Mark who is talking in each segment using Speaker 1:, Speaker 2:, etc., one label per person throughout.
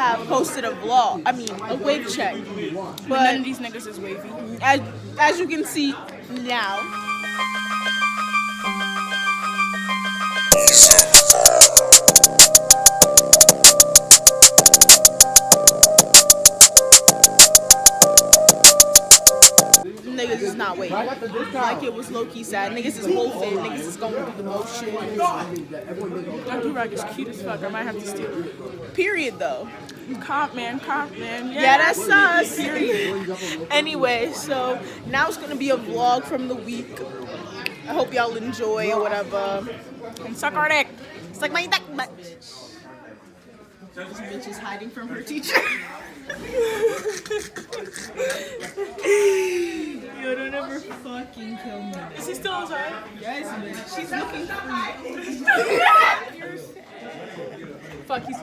Speaker 1: have posted a vlog. I mean, a wave check.
Speaker 2: But
Speaker 1: But
Speaker 2: none of these niggas is wavy.
Speaker 1: as you can see now. Niggas is not waiting. Like it was low-key sad. Niggas is wolfing. Niggas is going through the motions.
Speaker 2: That do-rag is cute as fuck. I might have to steal it.
Speaker 1: Period, though.
Speaker 2: Comp man.
Speaker 1: Yeah, that's us. Anyway, so now it's gonna be a vlog from the week. I hope y'all enjoy or whatever.
Speaker 2: And suck our dick.
Speaker 1: It's like my duck butt. This bitch is hiding from her teacher. Yo, don't ever fucking kill me.
Speaker 2: Is he still outside?
Speaker 1: Yes, bitch. She's looking for me.
Speaker 2: Fuck, he's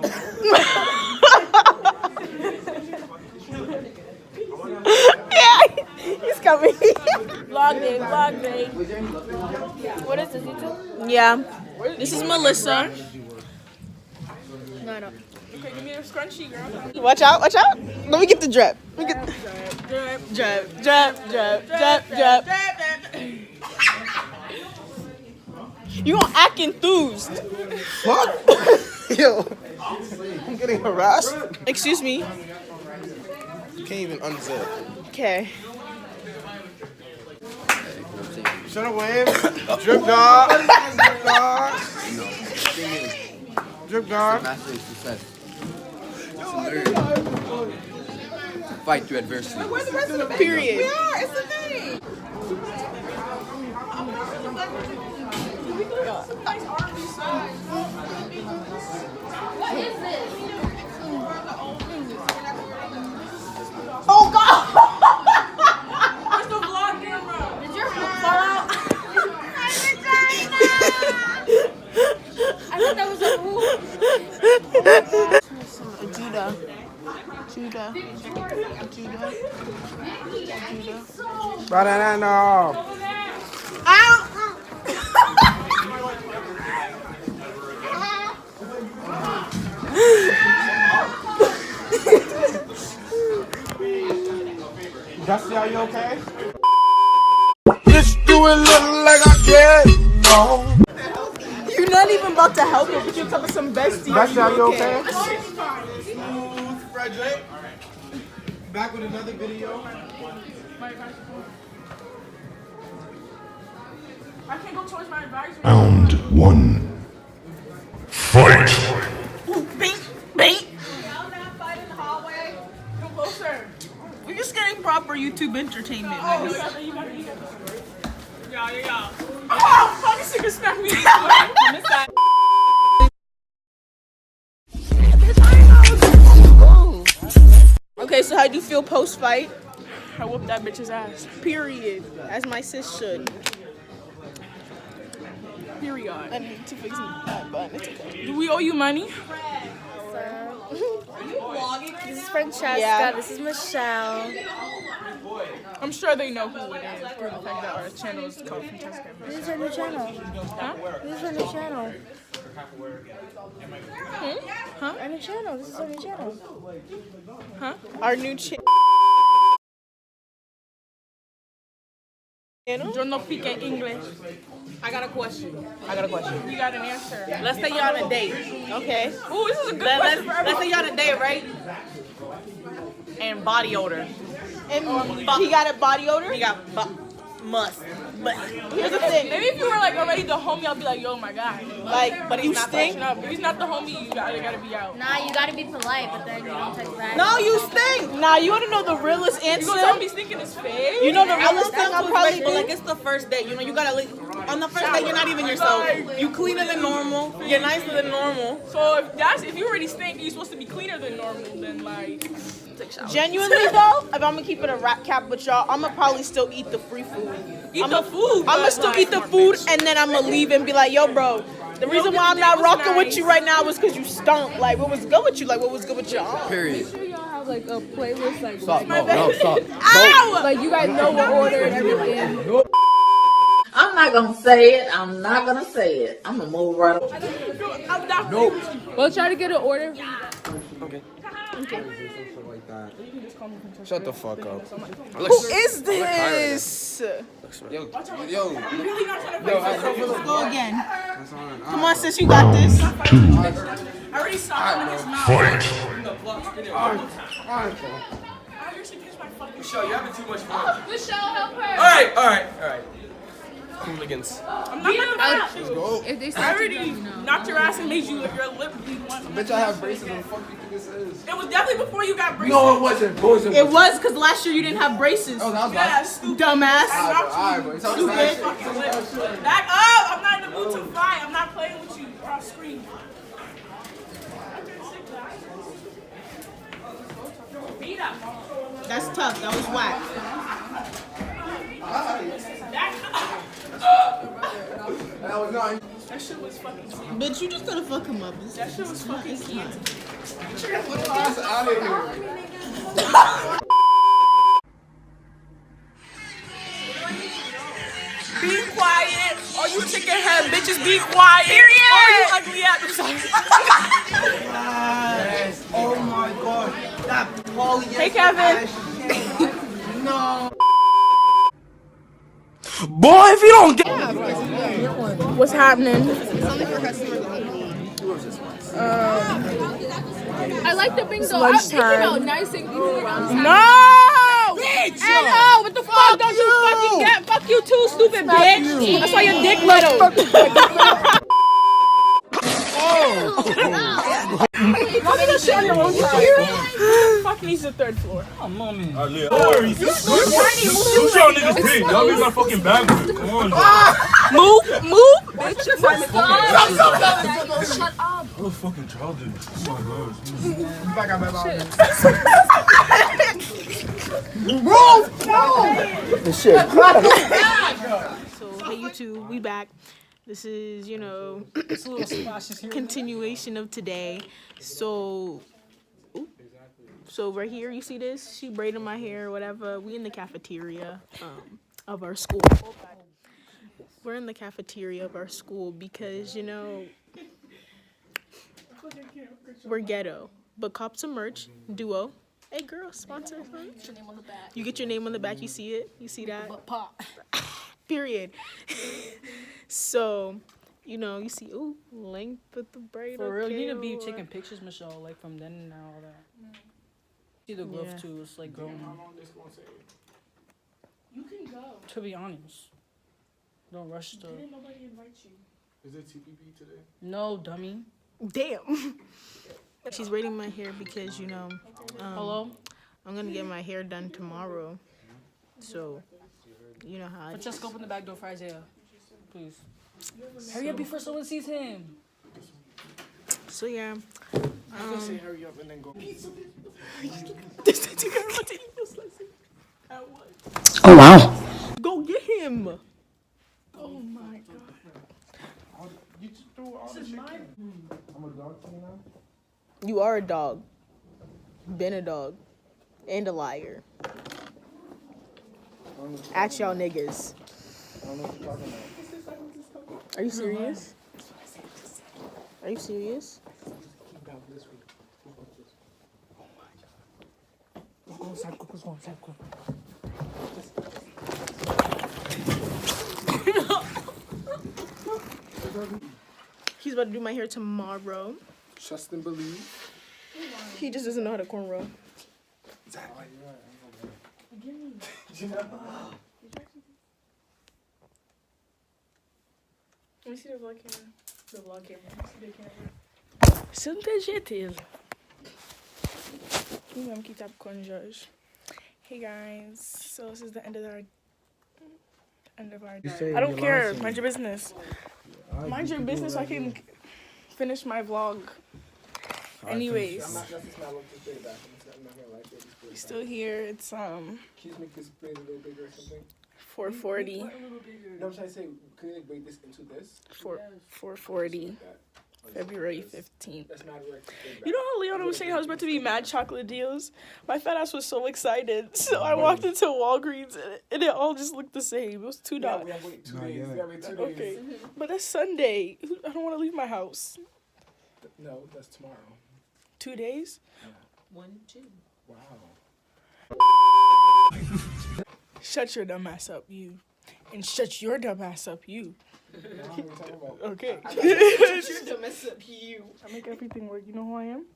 Speaker 1: Yeah, he's coming.
Speaker 2: Vlog day. What is this, YouTube?
Speaker 1: Yeah. This is Melissa.
Speaker 2: No. Okay, give me a scrunchie, girl.
Speaker 1: Watch out. Let me get the drip. Let me get drip. You gonna act enthused.
Speaker 3: Fuck! Yo, I'm getting harassed.
Speaker 1: Excuse me.
Speaker 3: You can't even unzip.
Speaker 1: Okay.
Speaker 3: Shut up, wave. Drip dog. Drip dog.
Speaker 4: Master success. Fight through adversity.
Speaker 1: Period. Oh God!
Speaker 2: Where's the vlog camera?
Speaker 5: Did your foot fall out? I thought that was a rule.
Speaker 1: Judah.
Speaker 3: Banana. Dusty, are you okay? Just do it look like I care. No.
Speaker 1: You're not even about to help her, but you're talking some bestie.
Speaker 3: Dusty, are you okay? Smooth Frederick. Back with another video.
Speaker 2: I can't go towards my advisor.
Speaker 6: Round one. Fight!
Speaker 1: Bait.
Speaker 2: Come closer.
Speaker 1: We're just getting proper YouTube entertainment.
Speaker 2: You got this. Yeah. Oh, fuck, this nigga smacked me. On this side.
Speaker 1: Okay, so how do you feel post-fight?
Speaker 2: I whooped that bitch's ass.
Speaker 1: Period. As my sis should.
Speaker 2: Period.
Speaker 1: I need to fix my bun. It's okay.
Speaker 2: Do we owe you money?
Speaker 5: This is Francesca.
Speaker 1: Yeah.
Speaker 5: This is Michelle.
Speaker 2: I'm sure they know who it is through the fact that our channel is called Francesca.
Speaker 5: This is our new channel.
Speaker 2: Huh?
Speaker 5: This is our new channel.
Speaker 2: Huh?
Speaker 5: Our new channel. This is our new channel.
Speaker 2: Huh?
Speaker 1: Our new channel.
Speaker 2: Yo no pique English.
Speaker 1: I got a question.
Speaker 2: You got an answer.
Speaker 1: Let's say you're on a date. Okay.
Speaker 2: Ooh, this is a good question for
Speaker 1: Let's say you're on a date, right?
Speaker 7: And body odor.
Speaker 1: And he got a body odor?
Speaker 7: He got must. But
Speaker 1: Here's the thing.
Speaker 2: Maybe if you were like already the homie, I'll be like, yo, my guy.
Speaker 1: Like,
Speaker 7: but
Speaker 1: you
Speaker 7: he's not
Speaker 1: stink?
Speaker 2: No, if he's not the homie, you gotta be out.
Speaker 5: Nah, you gotta be polite, but then you don't text back.
Speaker 1: No, you stink. Nah, you want to know the realest
Speaker 2: You
Speaker 1: answer?
Speaker 2: gonna tell me stinking his face?
Speaker 1: You know the
Speaker 7: I
Speaker 1: realest
Speaker 7: won't
Speaker 1: thing
Speaker 7: tell
Speaker 1: I'm
Speaker 7: you
Speaker 1: probably
Speaker 7: right, but like it's the first date. You know, you gotta on the first date. You're not even yourself. You cleaner than normal. You're nicer than normal.
Speaker 2: So if you already stink, you're supposed to be cleaner than normal. Then like,
Speaker 7: Take showers.
Speaker 1: Genuinely though, if I'm gonna keep it a rap cap with y'all, I'm gonna probably still eat the free food.
Speaker 2: eat the food.
Speaker 1: I'm gonna still eat the food and then I'm gonna leave and be like, yo, bro, the reason why I'm not rocking with you right now was because you stunk. Like, what was good with you? Like, what was good with y'all?
Speaker 4: Period.
Speaker 8: Y'all have like a playlist, like
Speaker 4: Stop. No, stop.
Speaker 1: Ow!
Speaker 8: like you guys know what order and everything.
Speaker 9: I'm not gonna say it. I'm not gonna say it. I'm gonna move right.
Speaker 2: I'm not.
Speaker 4: No.
Speaker 8: Well, try to get an order.
Speaker 4: Okay.
Speaker 3: Shut the fuck up.
Speaker 1: Who is this?
Speaker 4: Yo.
Speaker 1: Go again. Come on, sis, you got this.
Speaker 2: I already saw him in his mouth.
Speaker 6: Fight.
Speaker 2: I actually pitched my fucking
Speaker 3: Michelle, you're having too much fun.
Speaker 5: Michelle, help her.
Speaker 3: Alright. Hooligans.
Speaker 2: I'm not about to.
Speaker 8: If they
Speaker 2: I
Speaker 8: start to
Speaker 2: already knocked your ass and made you your lip bleed once.
Speaker 3: Bitch, I have braces. What the fuck do you think this is?
Speaker 2: It was definitely before you got braces.
Speaker 3: No, it wasn't. Bullshit.
Speaker 1: It was because last year you didn't have braces.
Speaker 3: Oh, that was
Speaker 2: Yeah,
Speaker 3: last.
Speaker 2: stupid.
Speaker 1: Dumbass.
Speaker 3: Alright, bro. It's all
Speaker 1: Stupid.
Speaker 2: Fucking lip. Back up! I'm not in the mood to fight. I'm not playing with you or I'll scream. Beat up.
Speaker 1: That's tough. That was whack.
Speaker 3: That was not.
Speaker 2: That shit was fucking cute.
Speaker 1: Bitch, you just gotta fuck him up.
Speaker 2: That shit was fucking cute.
Speaker 3: Get your ass out of here.
Speaker 2: Be quiet. All you chicken head bitches, be quiet. Period. All you ugly ass. I'm sorry.
Speaker 3: Yes. Oh my god. That poly.
Speaker 2: Hey, Kevin.
Speaker 3: No. Boy, if you don't get.
Speaker 2: What's happening?
Speaker 8: I like the thing though. It came out nice and easy.
Speaker 2: No! And what the fuck don't you fucking get? Fuck you too, stupid bitch. That's why your dick little. Fuck needs the third floor.
Speaker 10: Who's y'all niggas big? Y'all leave my fucking bag with me. Come on,
Speaker 2: Move, bitch.
Speaker 8: Shut up.
Speaker 10: I was fucking childish. Oh my gosh.
Speaker 1: So, hey YouTube, we back. This is, continuation of today. So right here, you see this? She braided my hair, whatever. We in the cafeteria of our school. We're in the cafeteria of our school because, we're ghetto. But cop some merch, Duo. Hey girl, sponsor. You get your name on the back, you see it? You see that? Period. So, you see, length of the braid.
Speaker 7: For real, you need to
Speaker 1: okay,
Speaker 7: be taking pictures, Michelle, like from then and now, all that. See the growth too, it's like growing.
Speaker 2: You can go.
Speaker 7: To be honest, don't rush the.
Speaker 2: Didn't nobody invite you?
Speaker 3: Is it TPP today?
Speaker 7: No, dummy.
Speaker 1: Damn. She's braiding my hair because,
Speaker 7: Hello?
Speaker 1: I'm going to get my hair done tomorrow. So, you know how I
Speaker 7: Put your scope in the back door for Isaiah, please. Hurry up before someone sees him.
Speaker 1: So, yeah.
Speaker 3: I'm gonna say hurry up and then go.
Speaker 1: Oh, wow. Go get him.
Speaker 2: Oh my god.
Speaker 3: You just threw all the chicken. I'm a dog to you now?
Speaker 1: You are a dog. Been a dog. And a liar. At y'all niggas.
Speaker 3: I don't know what you're talking about.
Speaker 1: Are you serious? Are you serious? He's about to do my hair tomorrow.
Speaker 3: Trust and believe.
Speaker 1: He just doesn't know how to cornrow.
Speaker 3: Exactly.
Speaker 2: Let me see the vlog camera. The vlog camera. Let me see the camera.
Speaker 7: Você não tem certeza.
Speaker 2: Vamos quitar com Jorge. Hey guys, so this is the end of our I don't care. Mind your business. Mind your business so I can finish my vlog. Anyways, we're still here. It's
Speaker 3: Can you make this plate a little bigger or something?
Speaker 2: 4:40.
Speaker 3: No, I'm trying to say, can you like break this into this?
Speaker 2: 4:40. February 15th.
Speaker 3: That's not right.
Speaker 2: You know how Leona was saying how it was meant to be mad chocolate deals? My fat ass was so excited. So I walked into Walgreens and it all just looked the same. It was $2.
Speaker 3: Yeah, we have to wait 2 days. We have to wait 2 days.
Speaker 2: Okay. But that's Sunday. I don't want to leave my house.
Speaker 3: No, that's tomorrow.
Speaker 2: 2 days?
Speaker 7: 1, 2.
Speaker 2: Shut your dumb ass up, you. And shut your dumb ass up, you. Okay.
Speaker 7: Shut your dumb ass up, you.
Speaker 2: I make everything work. You know who I am?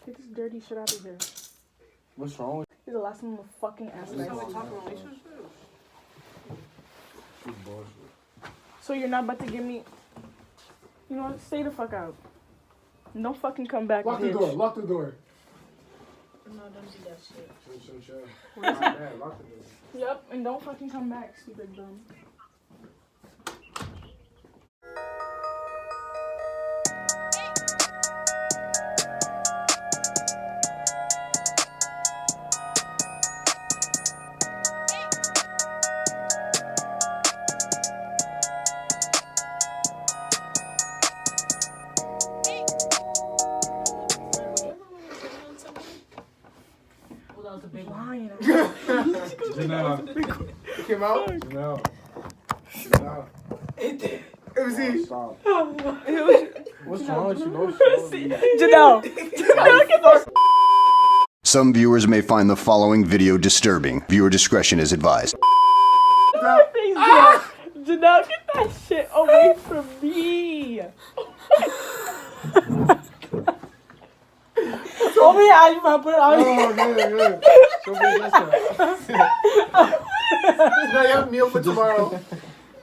Speaker 2: Get this dirty shit out of here.
Speaker 3: What's wrong with
Speaker 2: He's the last one with fucking ass. So you're not about to give me. You know what? Stay the fuck out. Don't fucking come back.
Speaker 3: Lock the
Speaker 2: bitch.
Speaker 3: door. Lock the door.
Speaker 7: No, don't do that shit.
Speaker 3: Chill. Lock the door.
Speaker 2: Yep, and don't fucking come back, stupid dumb. Lying.
Speaker 3: Janelle. It came out? Janelle. It did. Let me see. Stop. What's wrong with you? No
Speaker 2: Janelle.
Speaker 11: Some viewers may find the following video disturbing. Viewer discretion is advised.
Speaker 2: Janelle, get that shit away from me. Oh my God, you might put it on.
Speaker 3: Oh, good. Show me this one. Now you have a meal for tomorrow.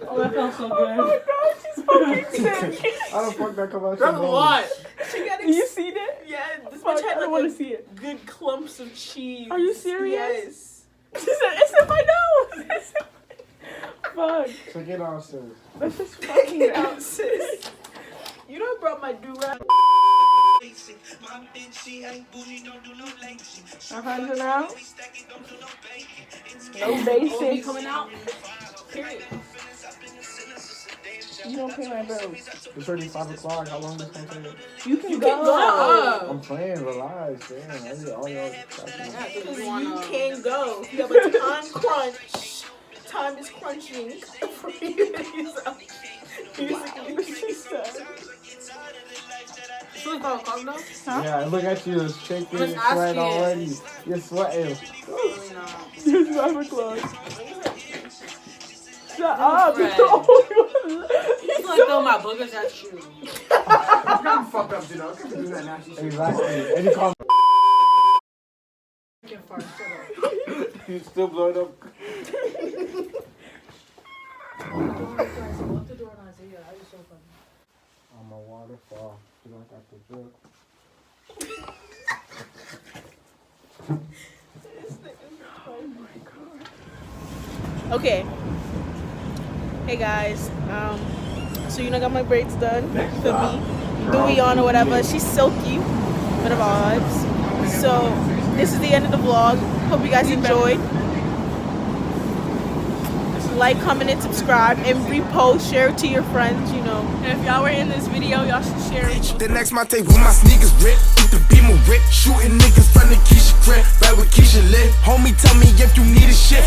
Speaker 2: Oh, that felt so good. Oh my God, she's fucking sick.
Speaker 3: How the fuck that come out?
Speaker 7: That's a lot. She got
Speaker 2: You seen it?
Speaker 7: Yeah, this
Speaker 2: Fuck,
Speaker 7: bitch
Speaker 2: I
Speaker 7: had
Speaker 2: don't
Speaker 7: like
Speaker 2: want
Speaker 7: a
Speaker 2: to see it.
Speaker 7: good clumps of cheese.
Speaker 2: Are you serious?
Speaker 7: Yes.
Speaker 2: She said, it's in my nose. Fuck.
Speaker 3: Check it out, sis.
Speaker 2: That's just fucking out.
Speaker 7: Sis. You know I brought my do-rag.
Speaker 2: Janelle. No basics.
Speaker 7: Coming out. Period.
Speaker 2: You don't pay my bills.
Speaker 3: It's already 5 o'clock. How long is this gonna take?
Speaker 2: You can
Speaker 7: Shut
Speaker 2: go.
Speaker 7: up.
Speaker 3: I'm playing. Relax, man. I need all y'all.
Speaker 7: You can't go. You have a time crunch. Time is crunching for you to use up.
Speaker 3: Yeah, look at you, shaking and sweating already. You're sweating.
Speaker 2: Here's my clothes. Shut up.
Speaker 7: Fred.
Speaker 2: He's
Speaker 7: like throwing my boogers at you.
Speaker 3: Fuck up, you know. Exactly. And you call you still blowing up. I'm a waterfall. You like that the drip.
Speaker 1: Okay. Hey guys. So you know, I got my braids done for me, dewy on or whatever. She's silky, but of vibes. So this is the end of the vlog. Hope you guys enjoyed. Like, comment, and subscribe, and repost, share it to your friends. You know.
Speaker 2: And if y'all were in this video, y'all should share it.
Speaker 3: The next my tape with my sneakers ripped, with the beamer ripped, shooting niggas from the Keisha crib, right with Keisha lit. Homie, tell me if you need a shit.